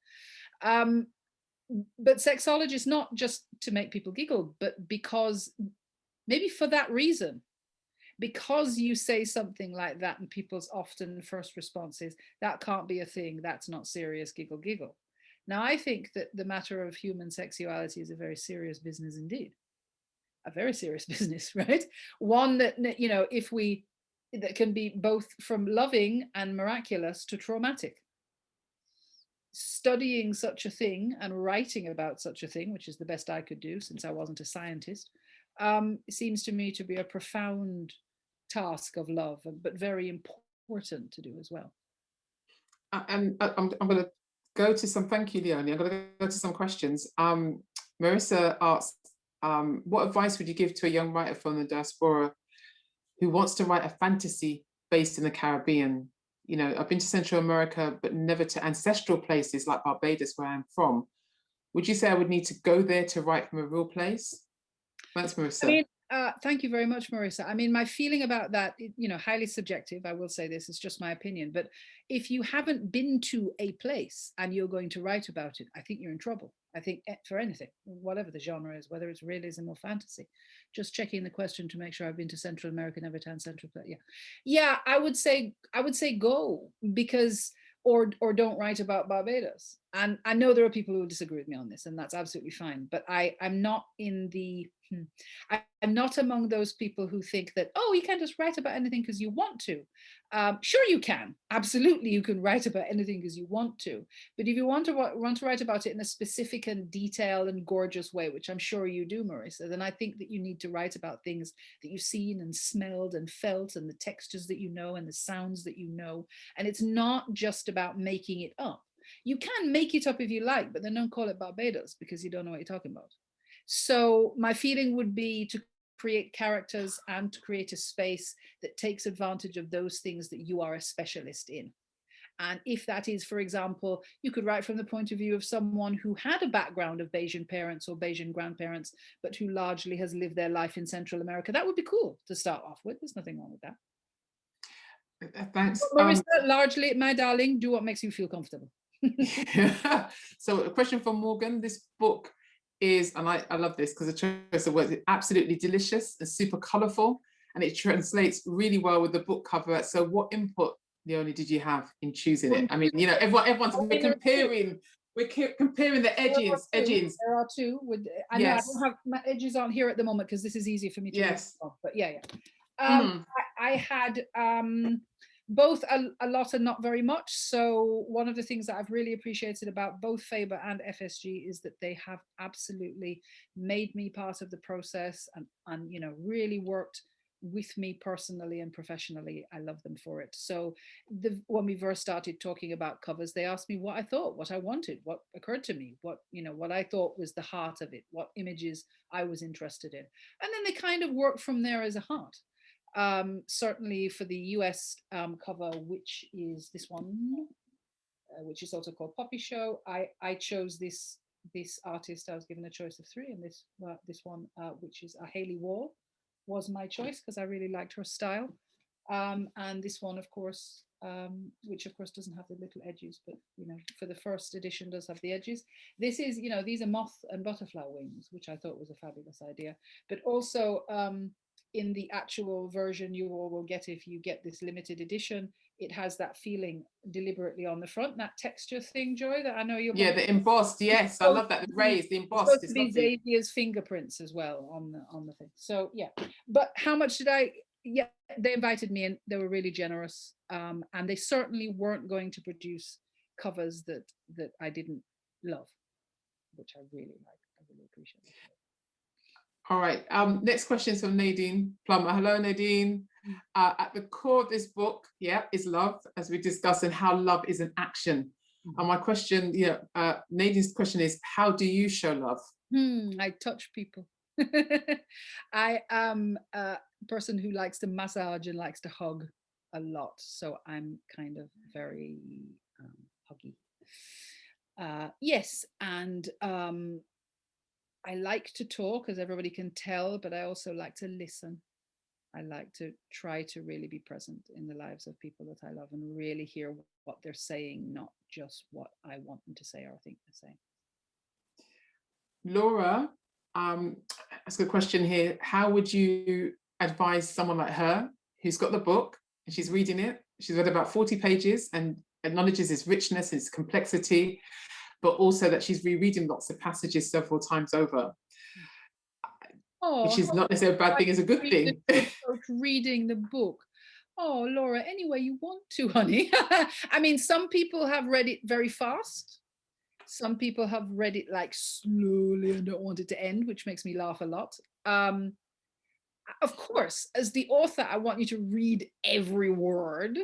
But sexologist, not just to make people giggle, but because maybe for that reason, because you say something like that and people's often first response is, that can't be a thing, that's not serious, giggle, giggle. Now, I think that the matter of human sexuality is a very serious business indeed. A very serious business, right? One that, you know, that can be both from loving and miraculous to traumatic. Studying such a thing and writing about such a thing, which is the best I could do since I wasn't a scientist, seems to me to be a profound task of love, but very important to do as well. And I'm going to go to some, thank you, Leonie. I'm going to go to some questions. Marissa asks, what advice would you give to a young writer from the diaspora who wants to write a fantasy based in the Caribbean? You know, I've been to Central America, but never to ancestral places like Barbados, where I'm from. Would you say I would need to go there to write from a real place? Thanks, Marissa. I mean, thank you very much, Marissa. I mean, my feeling about that, you know, highly subjective. I will say this, it's just my opinion. But if you haven't been to a place and you're going to write about it, I think you're in trouble. I think for anything, whatever the genre is, whether it's realism or fantasy, just checking the question to make sure I've been to Central America, never to Central. Yeah, I would say go, because or don't write about Barbados. And I know there are people who disagree with me on this, and that's absolutely fine. But I'm not in the I'm not among those people who think that, oh, you can't just write about anything because you want to. Sure, you can. Absolutely, you can write about anything because you want to. But if you want to write about it in a specific and detailed and gorgeous way, which I'm sure you do, Marissa, then I think that you need to write about things that you've seen and smelled and felt, and the textures that you know and the sounds that you know. And it's not just about making it up. You can make it up if you like, but then don't call it Barbados because you don't know what you're talking about. So my feeling would be to create characters and to create a space that takes advantage of those things that you are a specialist in. And if that is, for example, you could write from the point of view of someone who had a background of Bayesian parents or Bayesian grandparents, but who largely has lived their life in Central America. That would be cool to start off with. There's nothing wrong with that. Thanks. Marissa, largely, my darling, do what makes you feel comfortable. So a question from Morgan. This book is, and I love this because the choice of words is absolutely delicious and super colorful, and it translates really well with the book cover. So what input, Leonie, did you have in choosing it? I mean, you know, everyone's we're comparing the edgings. There are two. I know I don't have my edges on here at the moment because this is easier for me to read off, but yeah. I had both a lot and not very much. So one of the things that I've really appreciated about both Faber and FSG is that they have absolutely made me part of the process and you know, really worked with me personally and professionally. I love them for it. So when we first started talking about covers, they asked me what I thought, what I wanted, what occurred to me, what I thought was the heart of it, what images I was interested in. And then they kind of worked from there as a heart. Certainly for the US cover, which is this one, which is also called Popisho, I chose this artist. I was given a choice of three, and this one, which is a Haley Wall, was my choice because I really liked her style. And this one, of course, which of course doesn't have the little edges, but you know, for the first edition does have the edges. This is, you know, these are moth and butterfly wings, which I thought was a fabulous idea. But also in the actual version you all will get, if you get this limited edition, it has that feeling deliberately on the front, that texture thing, Joy, that I know you're... Yeah, the embossed, yes, I love that, the raised, the embossed. It's supposed to be Xavier's fingerprints as well on the thing. So yeah, but how much did I... Yeah, they invited me and they were really generous. And they certainly weren't going to produce covers that I didn't love, which I really like. I really appreciate it. All right, next question is from Nadine Plummer. Hello, Nadine. At the core of this book, is love, as we discussed, and how love is an action. And my question, Nadine's question is, how do you show love? I touch people. I am a person who likes to massage and likes to hug a lot. So I'm kind of very huggy. Yes, and I like to talk, as everybody can tell, but I also like to listen. I like to try to really be present in the lives of people that I love and really hear what they're saying, not just what I want them to say or think they're saying. Laura, ask a question here. How would you advise someone like her who's got the book and she's reading it? She's read about 40 pages and acknowledges its richness, its complexity, but also that she's rereading lots of passages several times over, which is not necessarily a bad thing, it's a good thing. Reading the book. Oh, Laura, anyway you want to, honey. I mean, some people have read it very fast. Some people have read it like slowly and don't want it to end, which makes me laugh a lot. Of course, as the author, I want you to read every word,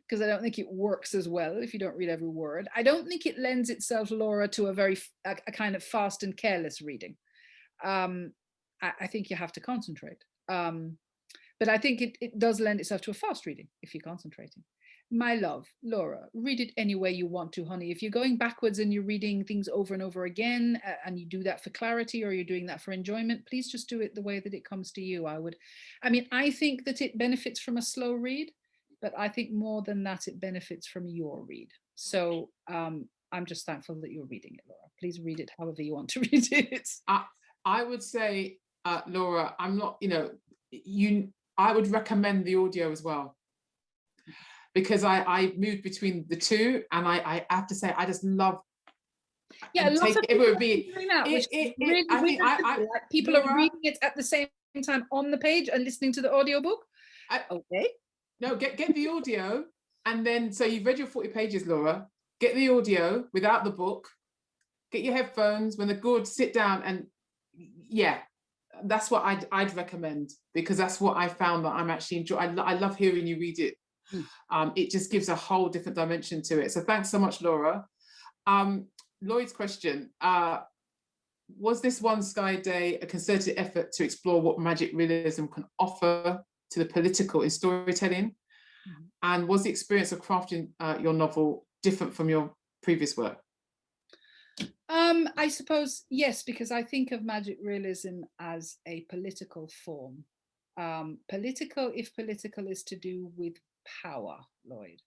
because I don't think it works as well if you don't read every word. I don't think it lends itself, Laura, to a kind of fast and careless reading. I think you have to concentrate. But I think it does lend itself to a fast reading if you're concentrating. My love, Laura, read it any way you want to, honey. If you're going backwards and you're reading things over and over again, and you do that for clarity or you're doing that for enjoyment, please just do it the way that it comes to you. I think that it benefits from a slow read, but I think more than that, it benefits from your read. So I'm just thankful that you're reading it, Laura. Please read it however you want to read it. I would say, Laura, I'm not, I would recommend the audio as well. because I moved between the two, and I have to say I just love Yeah, lots of people are doing that, which is really weird. Like people are reading it at the same time on the page and listening to the audiobook. Okay. No, get the audio, and then so you've read your 40 pages, Laura. Get the audio without the book. Get your headphones when they're good. Sit down, and yeah, that's what I'd recommend, because that's what I found that I'm actually enjoying. I love hearing you read it. It just gives a whole different dimension to it. So thanks so much, Laura. Lloyd's question, was this One Sky Day a concerted effort to explore what magic realism can offer to the political in storytelling? And was the experience of crafting your novel different from your previous work? I suppose, yes, because I think of magic realism as a political form. Political, if political is to do with power, Lloyd.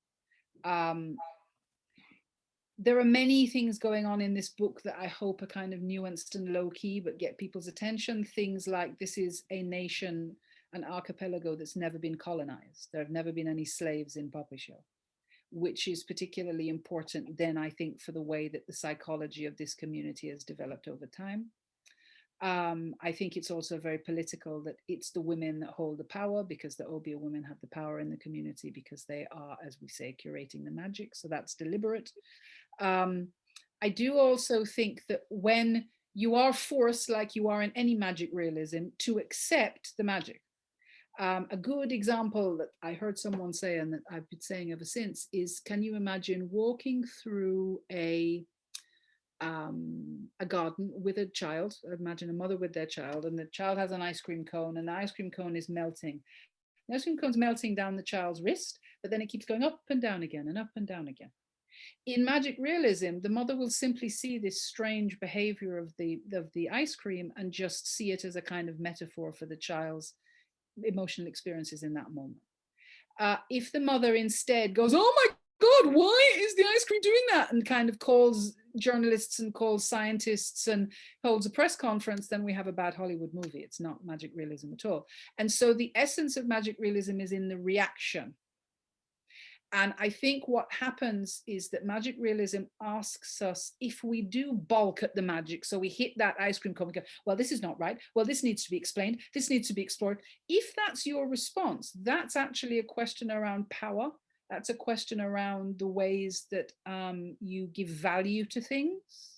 There are many things going on in this book that I hope are kind of nuanced and low key, but get people's attention. Things like this is a nation, an archipelago that's never been colonized. There have never been any slaves in Popisho, which is particularly important then, I think, for the way that the psychology of this community has developed over time. I think it's also very political that it's the women that hold the power, because the Obia women have the power in the community because they are, as we say, curating the magic. So that's deliberate. I do also think that when you are forced, like you are in any magic realism, to accept the magic. A good example that I heard someone say, and that I've been saying ever since, is, can you imagine walking through a garden with a child? Imagine a mother with their child, and the child has an ice cream cone, and the ice cream cone is melting. The ice cream cone's melting down the child's wrist, but then it keeps going up and down again and up and down again. In magic realism, the mother will simply see this strange behavior of the ice cream and just see it as a kind of metaphor for the child's emotional experiences in that moment. If the mother instead goes, oh my God, why is the ice cream doing that? And kind of calls journalists and calls scientists and holds a press conference, then we have a bad Hollywood movie. It's not magic realism at all. And so the essence of magic realism is in the reaction. And I think what happens is that magic realism asks us, if we do balk at the magic, so we hit that ice cream cone and go, well, this is not right. Well, this needs to be explained. This needs to be explored. If that's your response, that's actually a question around power. That's a question around the ways that you give value to things.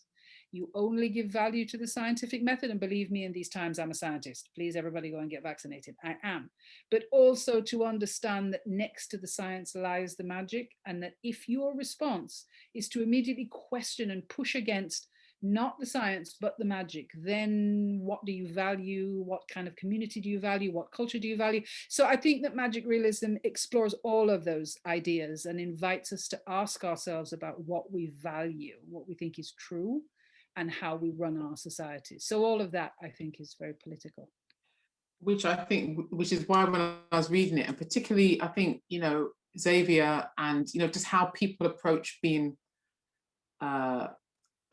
You only give value to the scientific method. And believe me, in these times, I'm a scientist. Please, everybody go and get vaccinated. I am. But also to understand that next to the science lies the magic. And that if your response is to immediately question and push against not the science, but the magic, then what do you value? What kind of community do you value? What culture do you value? So I think that magic realism explores all of those ideas and invites us to ask ourselves about what we value, what we think is true, and how we run our societies. So all of that, I think, is very political. Which is why when I was reading it, and particularly, I think, Xavier, and, just how people approach being a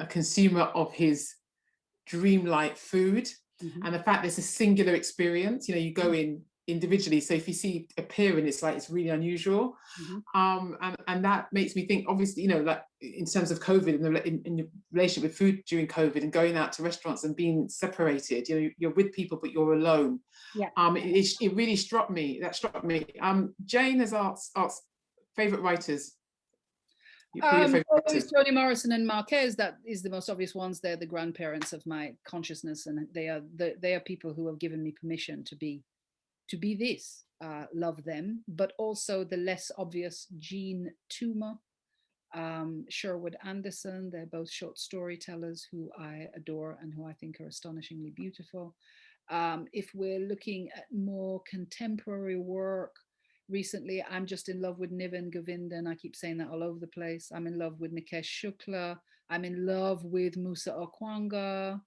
consumer of his dreamlike food, and the fact there's a singular experience, you go in individually, so if you see appearing, it's like it's really unusual. And that makes me think, obviously, like in terms of COVID and in relation with food during COVID and going out to restaurants and being separated, you're with people but you're alone. It really struck me. Jane has asked favorite writers. Always Toni Morrison and Marquez. That is the most obvious ones. They're the grandparents of my consciousness, and they are people who have given me permission to be this. Love them. But also the less obvious, Jean Toomer, Sherwood Anderson. They're both short storytellers who I adore and who I think are astonishingly beautiful. If we're looking at more contemporary work, recently I'm just in love with Niven Govindan. I keep saying that all over the place. I'm in love with Nikesh Shukla. I'm in love with Musa Okwanga.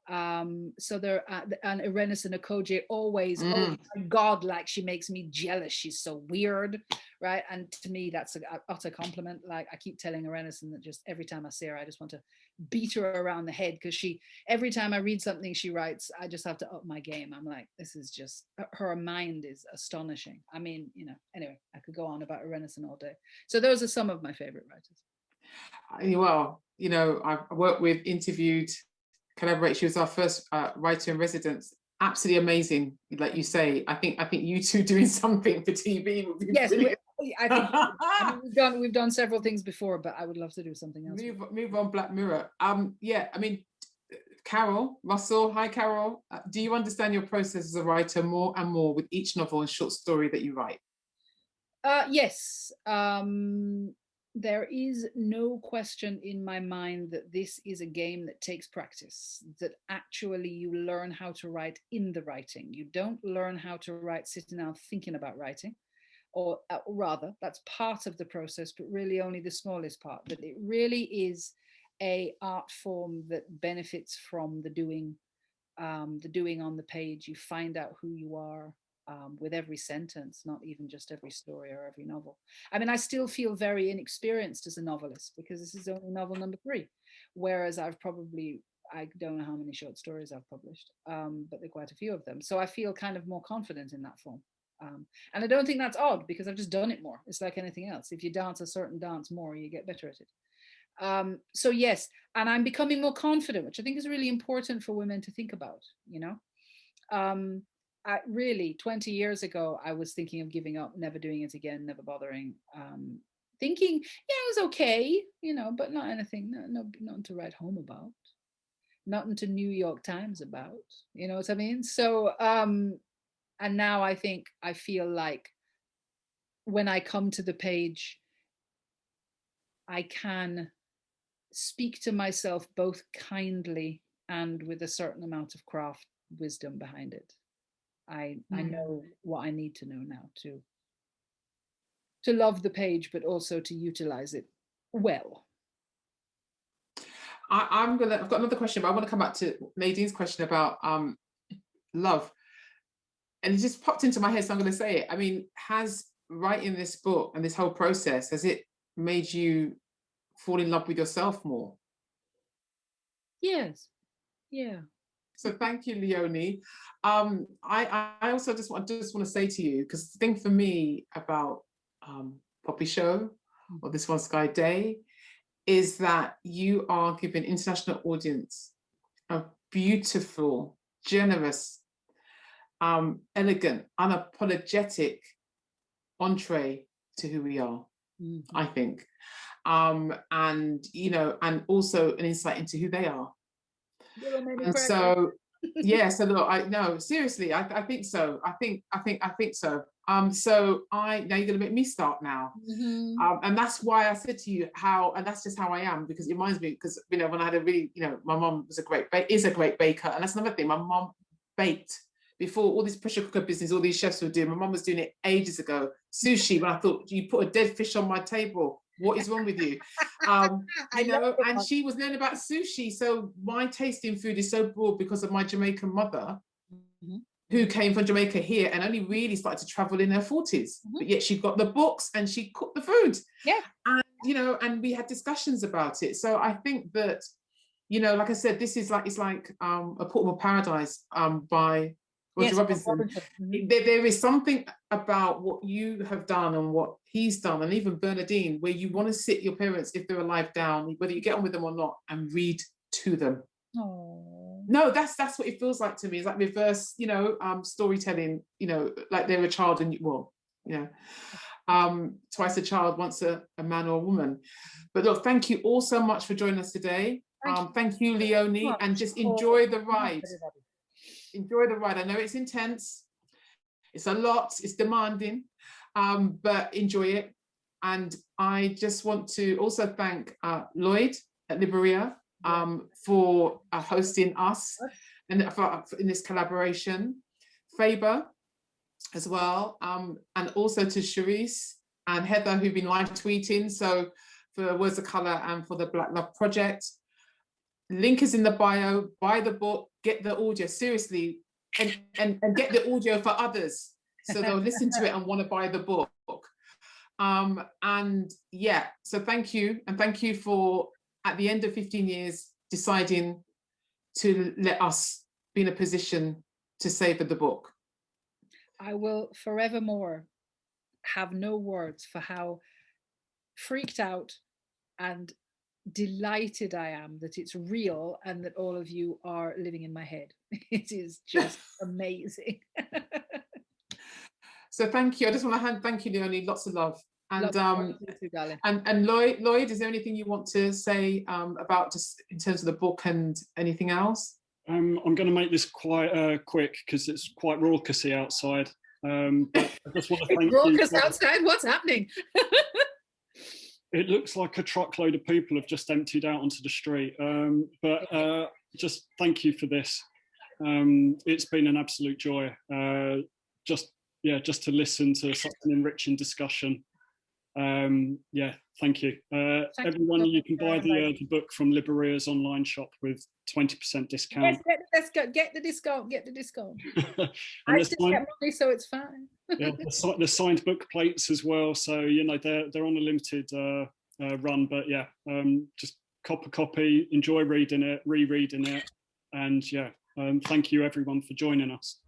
So there, and Irenis and Okoje always, oh Mm. my God, like she makes me jealous. She's so weird, right? And to me, that's an utter compliment. Like I keep telling Irenis that just every time I see her, I just want to beat her around the head because every time I read something she writes, I just have to up my game. I'm like, this is just, her mind is astonishing. I mean, you know, anyway, I could go on about Irenis all day. So those are some of my favorite writers. Well, you know, I've worked with, interviewed, collaborate. She was our first writer in residence. Absolutely amazing, like you say. I think you two doing something for TV would be brilliant. I think I mean, we've done several things before, but I would love to do something else. Move on, Black Mirror. Yeah, I mean, Carol Russell. Hi, Carol. Do you understand your process as a writer more and more with each novel and short story that you write? Yes. There is no question in my mind that this is a game that takes practice, that actually you learn how to write in the writing. You don't learn how to write sitting down thinking about writing, or rather, that's part of the process, but really only the smallest part. That it really is a art form that benefits from the doing on the page. You find out who you are. With every sentence, not even just every story or every novel. I mean, I still feel very inexperienced as a novelist because this is only novel number 3, whereas I don't know how many short stories I've published, but there are quite a few of them. So I feel kind of more confident in that form. And I don't think that's odd because I've just done it more. It's like anything else. If you dance a certain dance more, you get better at it. So yes, and I'm becoming more confident, which I think is really important for women to think about, you know. Really 20 years ago I was thinking of giving up, never doing it again, never bothering, thinking it was okay, you know, but not anything, nothing to write home about, nothing to New York Times about, you know what I mean? So and now I feel like when I come to the page I can speak to myself both kindly and with a certain amount of craft wisdom behind it. I know what I need to know now to love the page, but also to utilize it well. I've got another question, but I want to come back to Nadine's question about love. And it just popped into my head, so I'm going to say it. I mean, has writing this book and this whole process, has it made you fall in love with yourself more? Yes. Yeah. So thank you, Leonie. I also just want to say to you, because the thing for me about Popisho or This One Sky Day is that you are giving international audience a beautiful, generous, elegant, unapologetic entree to who we are, I think. And, you know, and also an insight into who they are. And so, yeah, so look, I no, seriously, I think so. I think so. So now you're gonna make me start now. And that's why I said to you and that's just how I am, because it reminds me, because you know, when I had a really, you know, my mom is a great baker, and that's another thing. My mom baked before all this pressure cooker business, all these chefs were doing. My mom was doing it ages ago. Sushi, when I thought, you put a dead fish on my table, what is wrong with you? You know, and she was learning about sushi. So my taste in food is so broad because of my Jamaican mother, who came from Jamaica here and only really started to travel in her 40s. But yet she got the books and she cooked the food. Yeah. And, you know, and we had discussions about it. So I think that, you know, like I said, this is like, it's like A Portable Paradise by Roger Robinson. There is something about what you have done and what he's done, and even Bernadine, where you want to sit your parents, if they're alive, down, whether you get on with them or not, and read to them. No, that's what it feels like to me. It's like reverse, you know, storytelling, you know, like they're a child and twice a child, once a man or a woman. But look, thank you all so much for joining us today. Thank you, Leonie, and just enjoy the ride. Enjoy the ride. I know it's intense, it's a lot, it's demanding, but enjoy it. And I just want to also thank Lloyd at Liberia for hosting us and in this collaboration, Faber as well, and also to Charisse and Heather, who've been live tweeting, so for Words of Colour and for the Black Love Project. Link is in the bio. Buy the book, get the audio seriously, and get the audio for others, so they'll listen to it and want to buy the book. And yeah, so thank you, and thank you for, at the end of 15 years, deciding to let us be in a position to savor the book. I will forevermore have no words for how freaked out and delighted I am that it's real and that all of you are living in my head. It is just amazing. So thank you. I just want to thank you, Leonie. Lots of love. And too, and Lloyd, is there anything you want to say about, just in terms of the book and anything else? I'm going to make this quite quick because it's quite raucousy outside. But I just want to thank you. Raucous outside? What's happening? It looks like a truckload of people have just emptied out onto the street. But just thank you for this. It's been an absolute joy. Just to listen to such an enriching discussion. Yeah, thank you. Everyone, you can buy the book from Liberia's online shop with 20% discount. Yes, get the discount. I just get money, so it's fine. Yeah, the signed book plates as well. So you know they're on a limited run, but yeah, just cop a copy, enjoy reading it, rereading it, and yeah, thank you everyone for joining us.